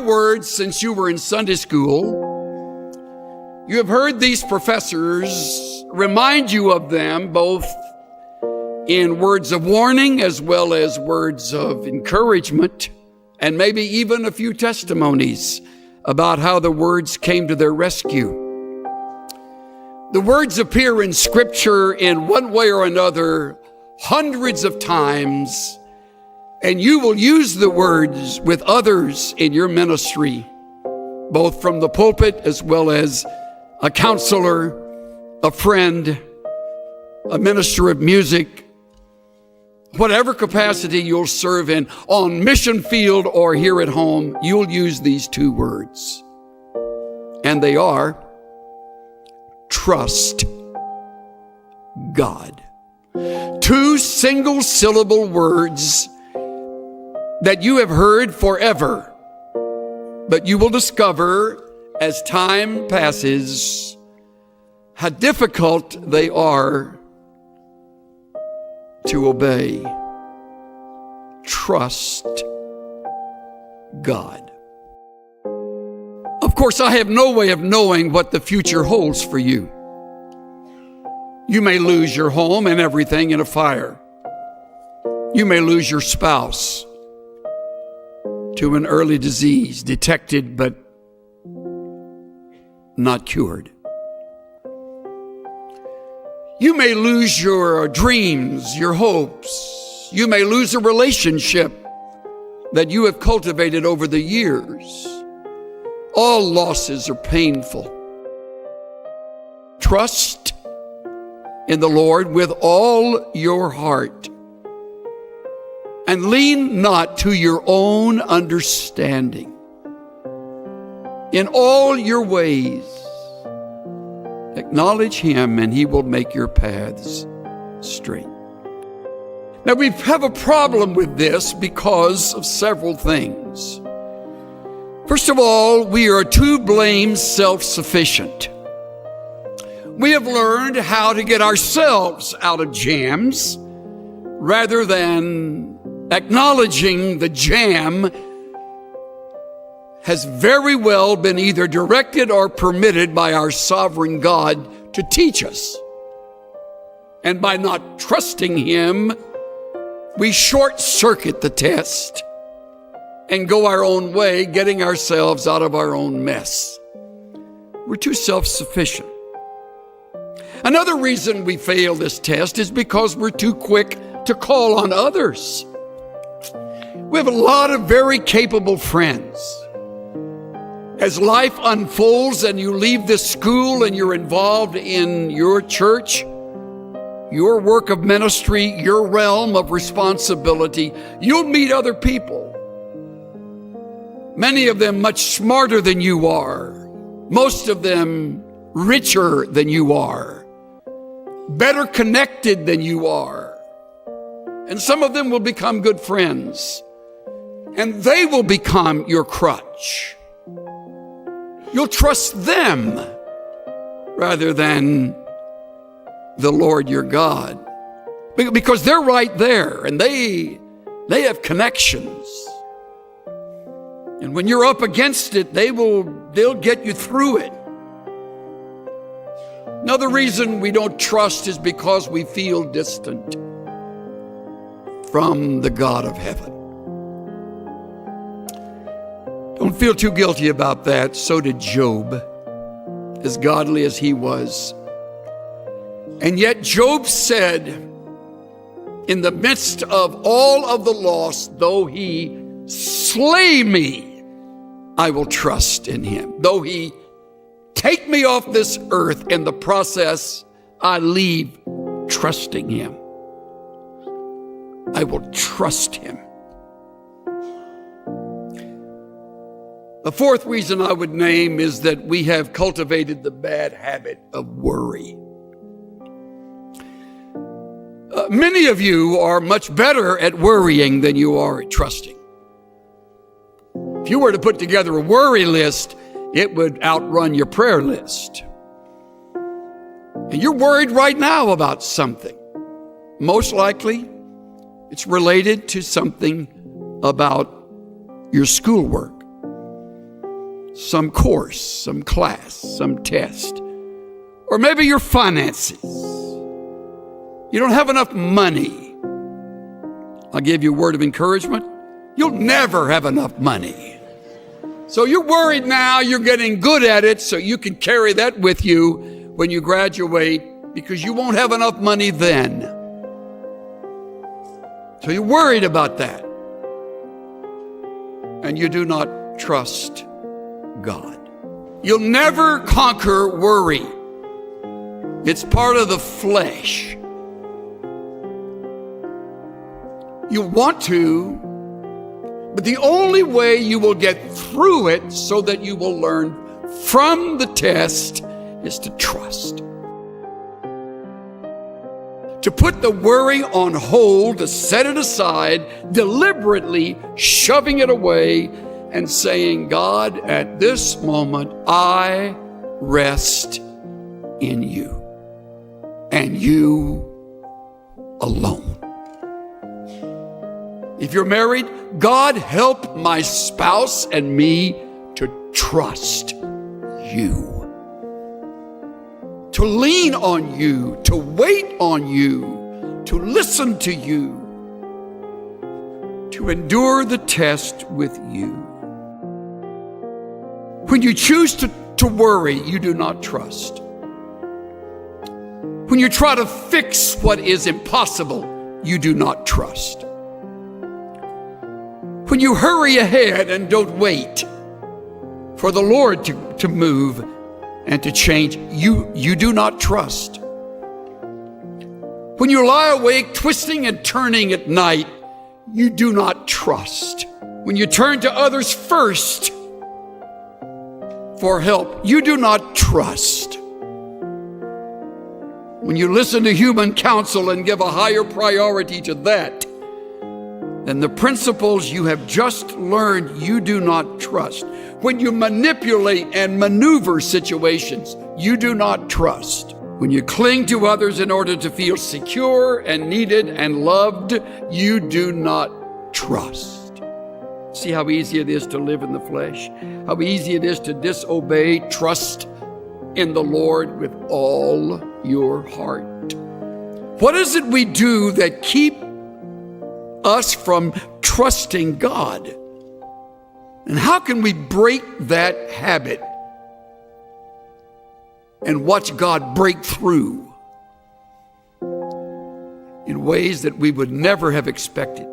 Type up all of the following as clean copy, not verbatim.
words since you were in Sunday school. You have heard these professors remind you of them, both in words of warning as well as words of encouragement, and maybe even a few testimonies about how the words came to their rescue. The words appear in Scripture in one way or another hundreds of times, and you will use the words with others in your ministry, both from the pulpit as well as a counselor, a friend, a minister of music, whatever capacity you'll serve in, on mission field or here at home, you'll use these two words. And they are, trust God. Two single-syllable words that you have heard forever, but you will discover as time passes how difficult they are to obey. Trust God. Of course, I have no way of knowing what the future holds for you. You may lose your home and everything in a fire. You may lose your spouse to an early disease, detected but not cured. You may lose your dreams, your hopes. You may lose a relationship that you have cultivated over the years. All losses are painful. Trust in the Lord with all your heart, and lean not to your own understanding. In all your ways, acknowledge Him, and He will make your paths straight. Now, we have a problem with this because of several things. First of all, we are to blame self-sufficient. We have learned how to get ourselves out of jams rather than acknowledging the jam has very well been either directed or permitted by our sovereign God to teach us. And by not trusting Him, we short-circuit the test and go our own way, getting ourselves out of our own mess. We're too self-sufficient. Another reason we fail this test is because we're too quick to call on others. We have a lot of very capable friends. As life unfolds and you leave this school and you're involved in your church, your work of ministry, your realm of responsibility, you'll meet other people. Many of them much smarter than you are. Most of them richer than you are. Better connected than you are. And some of them will become good friends. And they will become your crutch. You'll trust them rather than the Lord your God, because they're right there and they have connections. And when you're up against it, they'll get you through it. Another reason we don't trust is because we feel distant from the God of heaven. Don't feel too guilty about that. So did Job, as godly as he was. And yet Job said, in the midst of all of the loss, though He slay me, I will trust in Him. Though He take me off this earth, in the process, I leave trusting Him. I will trust Him. The fourth reason I would name is that we have cultivated the bad habit of worry. Many of you are much better at worrying than you are at trusting. If you were to put together a worry list, it would outrun your prayer list. And you're worried right now about something. Most likely, it's related to something about your schoolwork. some course, some class, some test, or maybe your finances. You don't have enough money. I'll give you a word of encouragement. You'll never have enough money. So you're worried now, you're getting good at it, so you can carry that with you when you graduate, because you won't have enough money then. So you're worried about that. And you do not trust God. You'll never conquer worry. It's part of the flesh. You want to, but the only way you will get through it so that you will learn from the test is to trust. To put the worry on hold, to set it aside, deliberately shoving it away and saying, God, at this moment, I rest in you and you alone. If you're married, God, help my spouse and me to trust you, to lean on you, to wait on you, to listen to you, to endure the test with you. When you choose to worry, you do not trust. When you try to fix what is impossible, you do not trust. When you hurry ahead and don't wait for the Lord to move and to change, you do not trust. When you lie awake twisting and turning at night, you do not trust. When you turn to others first for help, you do not trust. When you listen to human counsel and give a higher priority to that than the principles you have just learned, you do not trust. When you manipulate and maneuver situations, you do not trust. When you cling to others in order to feel secure and needed and loved, you do not trust. See how easy it is to live in the flesh? How easy it is to disobey. Trust in the Lord with all your heart. What is it we do that keep us from trusting God? And how can we break that habit and watch God break through in ways that we would never have expected?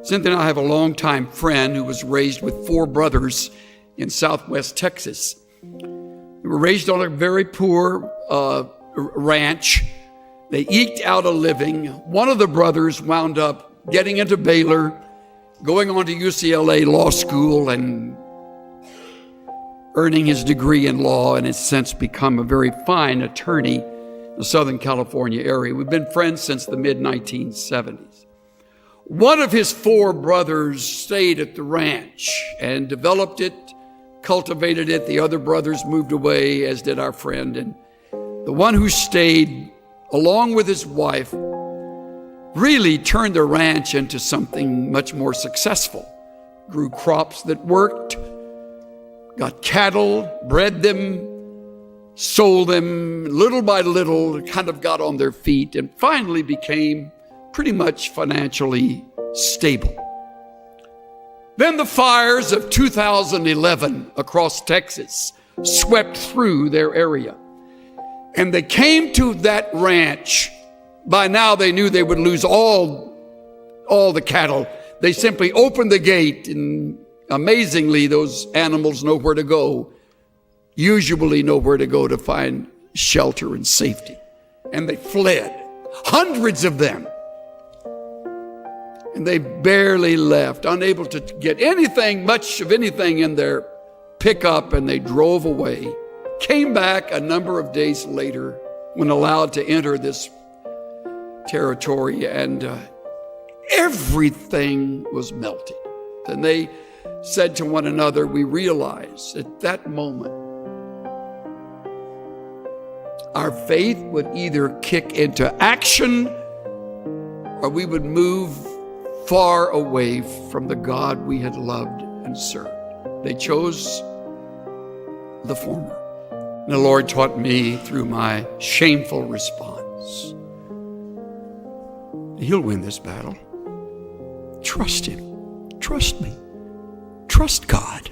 Cynthia and I have a longtime friend who was raised with 4 brothers in Southwest Texas. They were raised on a very poor ranch. They eked out a living. One of the brothers wound up getting into Baylor, going on to UCLA Law School and earning his degree in law, and has since become a very fine attorney in the Southern California area. We've been friends since the mid-1970s. One of his 4 brothers stayed at the ranch and developed it, cultivated it. The other brothers moved away, as did our friend. And the one who stayed, along with his wife, really turned the ranch into something much more successful. Grew crops that worked, got cattle, bred them, sold them, little by little, kind of got on their feet, and finally became pretty much financially stable. Then the fires of 2011 across Texas swept through their area. And they came to that ranch. By now they knew they would lose all the cattle. They simply opened the gate, and amazingly, those animals know where to go, usually know where to go to find shelter and safety. And they fled, hundreds of them. And they barely left, unable to get much of anything in their pickup, and they drove away. Came back a number of days later when allowed to enter this territory, and everything was melted. And they said to one another, we realized at that moment our faith would either kick into action or we would move far away from the God we had loved and served. They chose the former. And the Lord taught me through my shameful response, He'll win this battle. Trust Him. Trust me. Trust God.